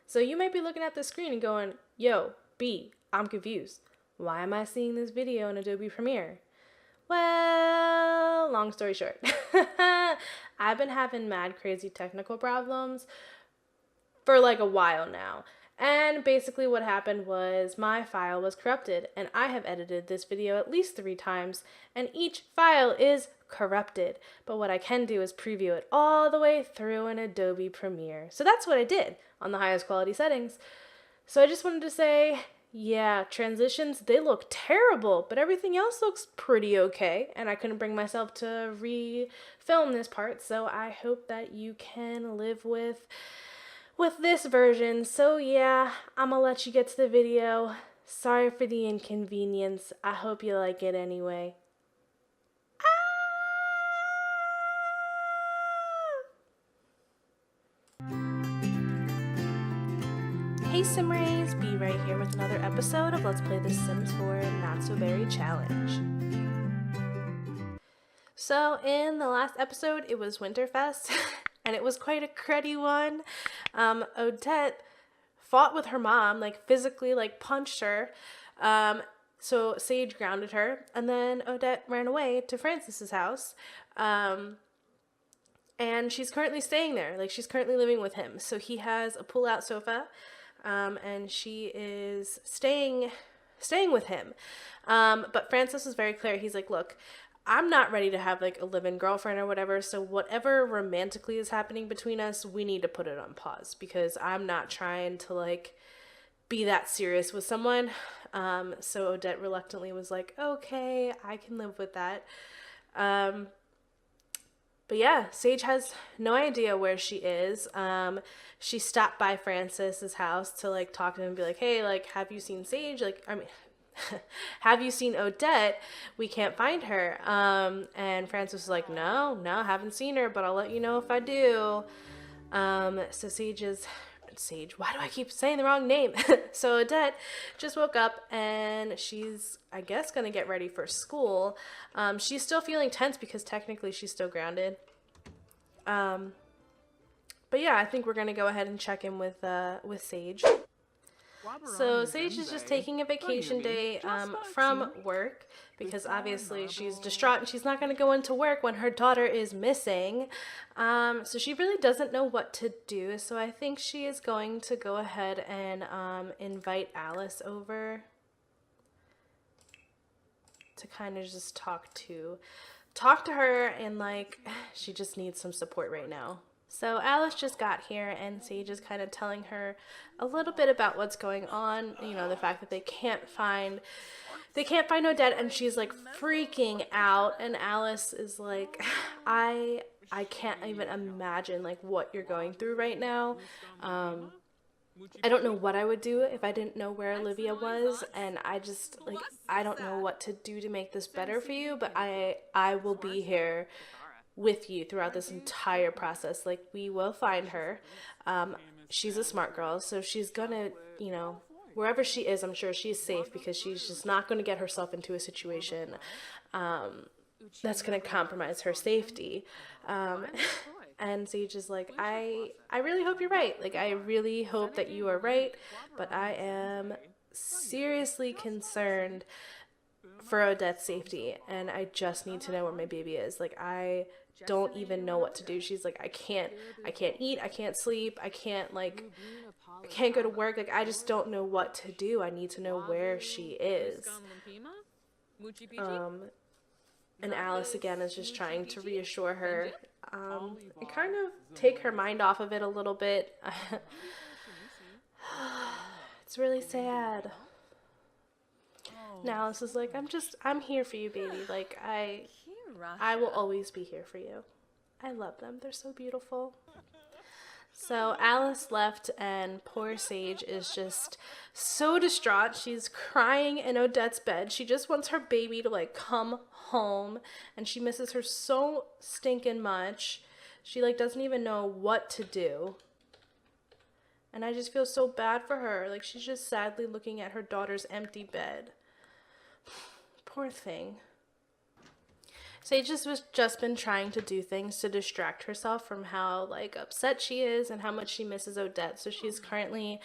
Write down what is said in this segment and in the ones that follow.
So you might be looking at the screen and going, yo, B, I'm confused. Why am I seeing this video in Adobe Premiere? Well, long story short, I've been having mad crazy technical problems for like a while now. And basically what happened was my file was corrupted, and I have edited this video at least 3 times, and each file is corrupted. But what I can do is preview it all the way through in Adobe Premiere. So that's what I did on the highest quality settings. So I just wanted to say, yeah, transitions, they look terrible, but everything else looks pretty okay. And I couldn't bring myself to re-film this part, so I hope that you can live with this version. So yeah, I'm gonna let you get to the video. Sorry for the inconvenience. I hope you like it anyway. Hey Simrays, B right here with another episode of Let's Play The Sims 4 Not So Very Challenge. So in the last episode, it was Winterfest, and it was quite a cruddy one. Odette fought with her mom, like physically, like punched her. So Sage grounded her, and then Odette ran away to Francis's house. And she's currently staying there, like she's currently living with him. So he has a pull-out sofa, and she is staying with him. But Francis was very clear. He's like, look, I'm not ready to have like a live-in girlfriend or whatever, so whatever romantically is happening between us, we need to put it on pause, because I'm not trying to like be that serious with someone. So Odette reluctantly was like, okay, I can live with that. But yeah, Sage has no idea where she is. She stopped by Francis's house to like talk to him and be like, hey, like, have you seen Sage? Like, I mean, have you seen Odette? We can't find her. And Francis was like, no, haven't seen her, but I'll let you know if I do. So Sage, why do I keep saying the wrong name? So Odette just woke up, and she's, I guess, gonna get ready for school. She's still feeling tense because technically she's still grounded. But yeah, I think we're gonna go ahead and check in with Sage. So Sage is just taking a vacation day from work, because obviously she's distraught and she's not going to go into work when her daughter is missing. So she really doesn't know what to do. So I think she is going to go ahead and invite Alice over to kind of just talk to her, and like she just needs some support right now. So Alice just got here, and Sage is kind of telling her a little bit about what's going on. You know, the fact that they can't find Odette, and she's like freaking out. And Alice is like, I can't even imagine like what you're going through right now. I don't know what I would do if I didn't know where Olivia was, and I just like, I don't know what to do to make this better for you, but I will be here with you throughout this entire process. Like, we will find her. She's a smart girl, so she's gonna, you know, wherever she is, I'm sure she's safe, because she's just not gonna get herself into a situation that's gonna compromise her safety. And Sage is like, I really hope you're right. Like, I really hope that you are right, but I am seriously concerned for Odette's safety, and I just need to know where my baby is. Like, I don't even know what to do. She's like, I can't eat, I can't sleep, I can't go to work. Like, I just don't know what to do. I need to know where she is. And Alice again is just trying to reassure her, and kind of take her mind off of it a little bit. It's really sad. And Alice is like, I'm here for you, baby. Like, I will always be here for you. I love them. They're so beautiful. So Alice left, and poor Sage is just so distraught. She's crying in Odette's bed. She just wants her baby to like come home, and she misses her so stinking much. She like doesn't even know what to do. And I just feel so bad for her. Like, she's just sadly looking at her daughter's empty bed. Poor thing. Sage was just been trying to do things to distract herself from how like upset she is and how much she misses Odette. So she's currently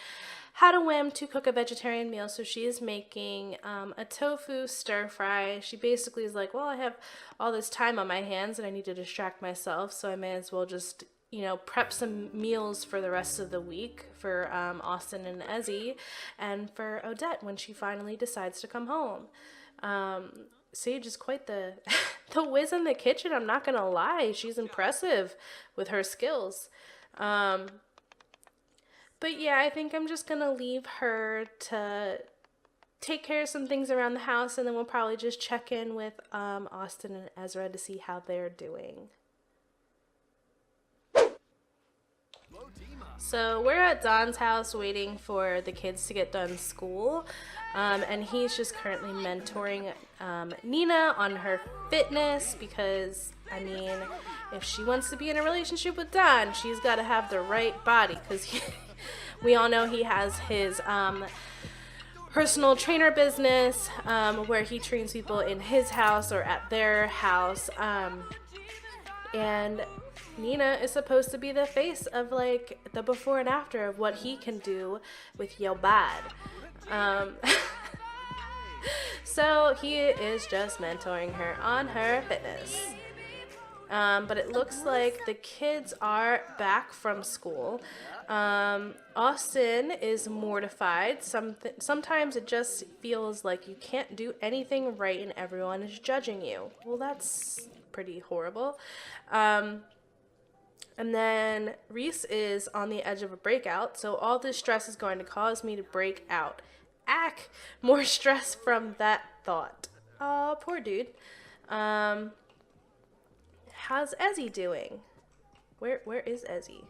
had a whim to cook a vegetarian meal. So she is making a tofu stir fry. She basically is like, well, I have all this time on my hands and I need to distract myself, so I may as well just, you know, prep some meals for the rest of the week for Austin and Ezzy, and for Odette when she finally decides to come home. Sage is quite the the whiz in the kitchen, I'm not gonna lie. She's impressive with her skills. But yeah, I think I'm just gonna leave her to take care of some things around the house, and then we'll probably just check in with Austin and Ezra to see how they're doing. So we're at Don's house waiting for the kids to get done school, and he's just currently mentoring Nina on her fitness, because I mean, if she wants to be in a relationship with Don, she's got to have the right body, because we all know he has his personal trainer business where he trains people in his house or at their house, and Nina is supposed to be the face of like the before and after of what he can do with your bod. So he is just mentoring her on her fitness. But it looks like the kids are back from school. Austin is mortified. Sometimes it just feels like you can't do anything right and everyone is judging you. Well, that's pretty horrible. And then Reese is on the edge of a breakout, so all this stress is going to cause me to break out. Ack! More stress from that thought. Oh, poor dude. How's Ezzy doing? Where is Ezzy?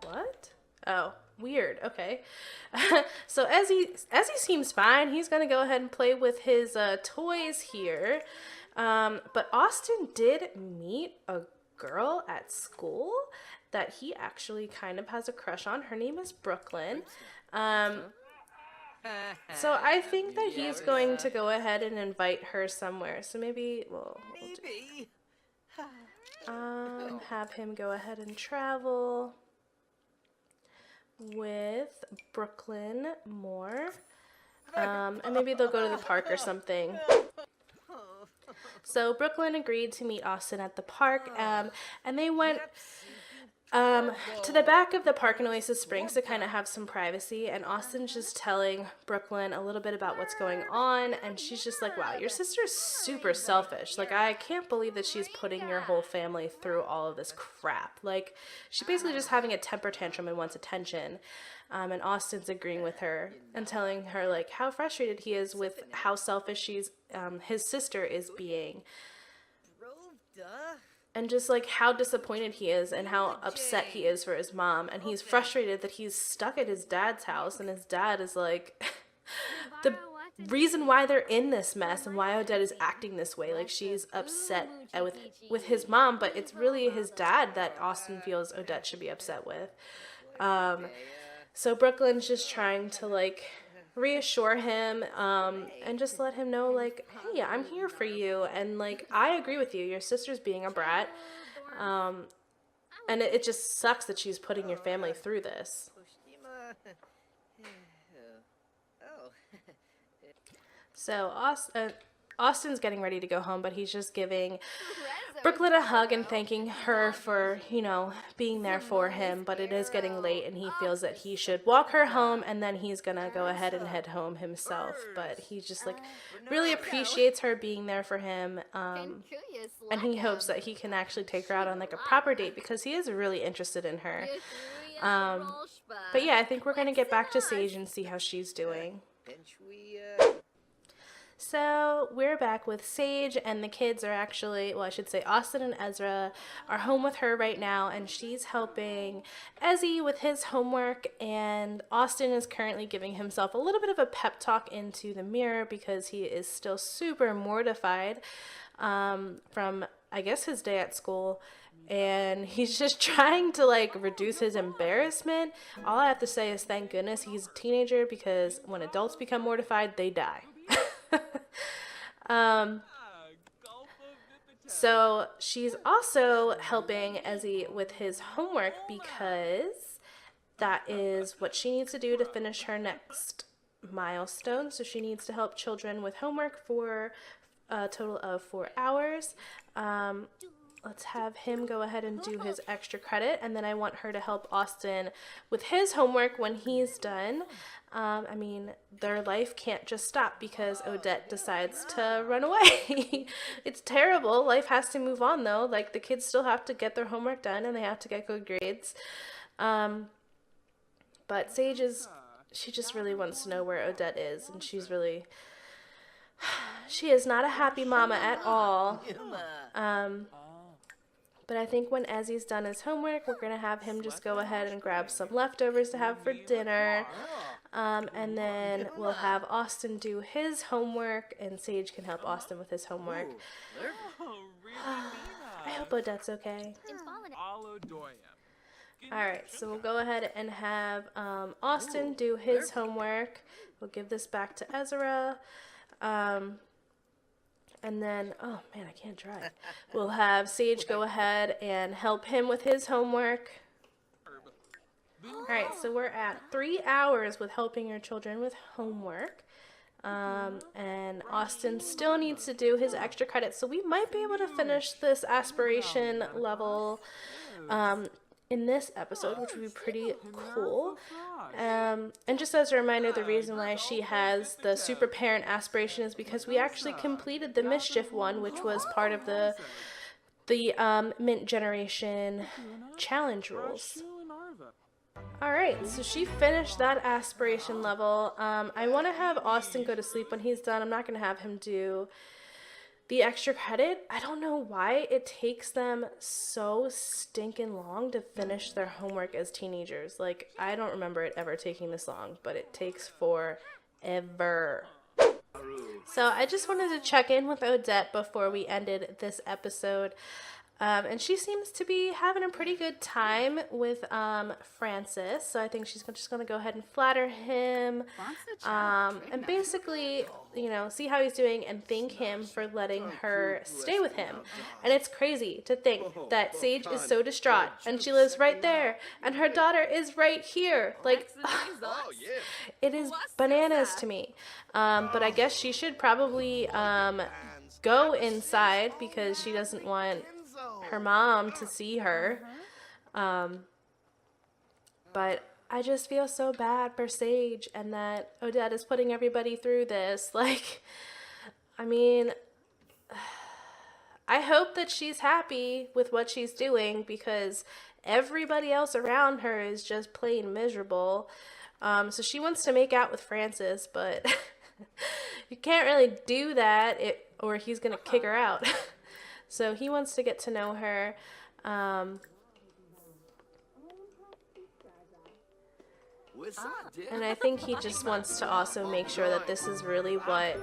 What? Oh, weird. Okay. So Ezzy seems fine. He's gonna go ahead and play with his toys here. But Austin did meet a girl at school that he actually kind of has a crush on. Her name is Brooklyn. So I think that he's going to go ahead and invite her somewhere. So maybe we'll have him go ahead and travel with Brooklyn more. And maybe they'll go to the park or something. So Brooklyn agreed to meet Austin at the park, and they went to the back of the park in Oasis Springs to kind of have some privacy, and Austin's just telling Brooklyn a little bit about what's going on, and she's just like, wow, your sister's super selfish. Like, I can't believe that she's putting your whole family through all of this crap. Like, she's basically just having a temper tantrum and wants attention. And Austin's agreeing with her and telling her like how frustrated he is with how selfish his sister is being, and just like how disappointed he is and how upset he is for his mom, and he's frustrated that he's stuck at his dad's house, and his dad is like the reason why they're in this mess and why Odette is acting this way. Like, she's upset with his mom, but it's really his dad that Austin feels Odette should be upset with. So Brooklyn's just trying to like reassure him and just let him know like, hey, I'm here for you, and like I agree with you. Your sister's being a brat, and it just sucks that she's putting your family through this. So Austin's getting ready to go home, but he's just giving Brooklyn a hug and thanking her for, you know, being there for him. But it is getting late, and he feels that he should walk her home, and then he's gonna go ahead and head home himself. But he just like really appreciates her being there for him, and he hopes that he can actually take her out on like a proper date, because he is really interested in her. But yeah, I think we're gonna get back to Sage and see how she's doing. So we're back with Sage, and the kids are actually, well, I should say Austin and Ezra are home with her right now, and she's helping Ezzy with his homework, and Austin is currently giving himself a little bit of a pep talk into the mirror because he is still super mortified from, I guess, his day at school, and he's just trying to like reduce his embarrassment. All I have to say is thank goodness he's a teenager, because when adults become mortified, they die. Um, so she's also helping Ezzy with his homework because that is what she needs to do to finish her next milestone. So she needs to help children with homework for a total of 4 hours. Let's have him go ahead and do his extra credit, and then I want her to help Austin with his homework when he's done. I mean, their life can't just stop because Odette decides to run away. It's terrible. Life has to move on, though. Like, the kids still have to get their homework done, and they have to get good grades. But Sage she just really wants to know where Odette is, and she is not a happy mama at all. But I think when Ezzy's done his homework, we're going to have him just go ahead and grab some leftovers to have for dinner. And then we'll have Austin do his homework, and Sage can help Austin with his homework. I hope Odette's okay. Alright, so we'll go ahead and have Austin do his homework. We'll give this back to Ezra. And then, oh man, I can't drive. We'll have Sage go ahead and help him with his homework. Alright, so we're at 3 hours with helping your children with homework. And Austin still needs to do his extra credits, so we might be able to finish this aspiration level in this episode, which would be pretty cool. And just as a reminder, the reason why she has the super parent aspiration is because we actually completed the mischief one, which was part of the mint generation challenge rules. Alright, so she finished that aspiration level. I want to have Austin go to sleep when he's done. I'm not going to have him do the extra credit. I don't know why it takes them so stinking long to finish their homework as teenagers. Like, I don't remember it ever taking this long, but it takes forever. So I just wanted to check in with Odette before we ended this episode. And she seems to be having a pretty good time with Francis. So I think she's just going to go ahead and flatter him. And basically, you know, see how he's doing and thank him for letting her stay with him. And it's crazy to think that Sage is so distraught and she lives right there and her daughter is right here. Like, it is bananas to me. But I guess she should probably go inside because she doesn't want her mom to see her. But I just feel so bad for Sage and that Odette is putting everybody through this. Like, I mean, I hope that she's happy with what she's doing because everybody else around her is just plain miserable. So she wants to make out with Francis, but you can't really do that or he's gonna kick her out. So he wants to get to know her. And I think he just wants to also make sure that this is really what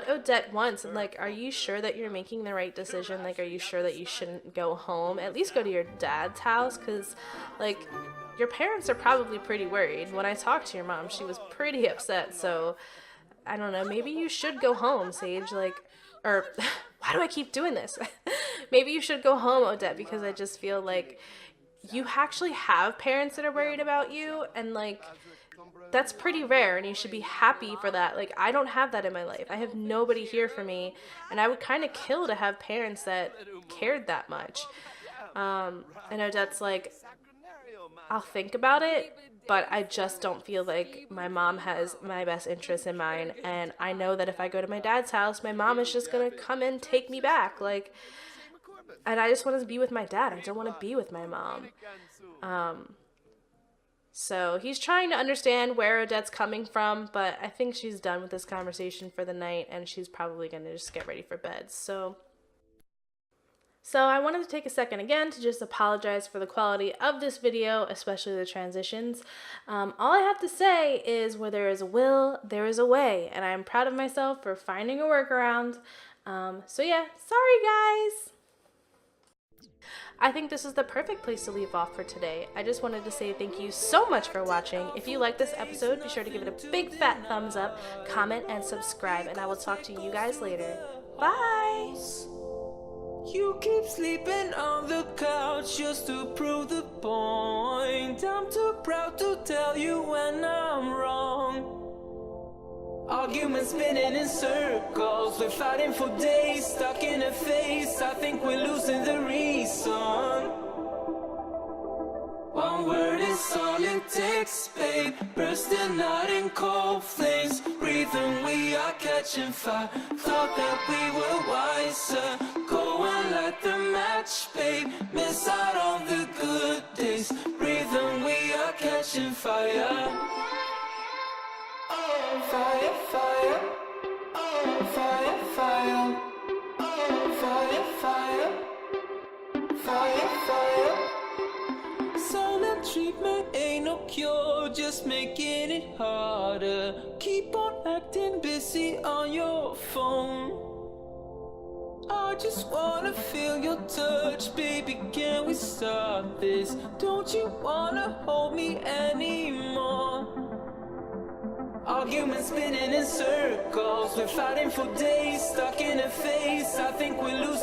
Odette wants. And like, are you sure that you're making the right decision? Like, are you sure that you shouldn't go home? At least go to your dad's house, because like, your parents are probably pretty worried. When I talked to your mom, she was pretty upset. So I don't know, maybe you should go home, Sage. Like, or why do I keep doing this? Maybe you should go home, Odette, because I just feel like you actually have parents that are worried about you, and like, that's pretty rare, and you should be happy for that. Like, I don't have that in my life. I have nobody here for me, and I would kind of kill to have parents that cared that much. And Odette's like, I'll think about it, but I just don't feel like my mom has my best interests in mind, and I know that if I go to my dad's house, my mom is just gonna come and take me back, like, and I just want to be with my dad. I don't want to be with my mom. So he's trying to understand where Odette's coming from, but I think she's done with this conversation for the night, and she's probably gonna just get ready for bed. So I wanted to take a second again to just apologize for the quality of this video, especially the transitions. All I have to say is where there is a will, there is a way, and I'm proud of myself for finding a workaround. So yeah, sorry guys. I think this is the perfect place to leave off for today. I just wanted to say thank you so much for watching. If you like this episode, be sure to give it a big fat thumbs up, comment, and subscribe, and I will talk to you guys later. Bye! You keep sleeping on the couch just to prove the point. I'm too proud to tell you when I'm wrong. Arguments spinning in circles, we're fighting for days, stuck in a phase. I think we're losing the reason. One word is all it takes, babe. Bursting out in cold flames, breathing, we are catching fire. Thought that we were wiser. Go and light the match, babe. Miss out on the good days, breathing, we are catching fire. Fire, fire, fire, fire, fire, fire, fire, fire. Silent treatment ain't no cure, just making it harder. Keep on acting busy on your phone. I just wanna feel your touch, baby, can we start this? Don't you wanna hold me anymore? Arguments spinning in circles, we're fighting for days, stuck in a phase. I think we're losing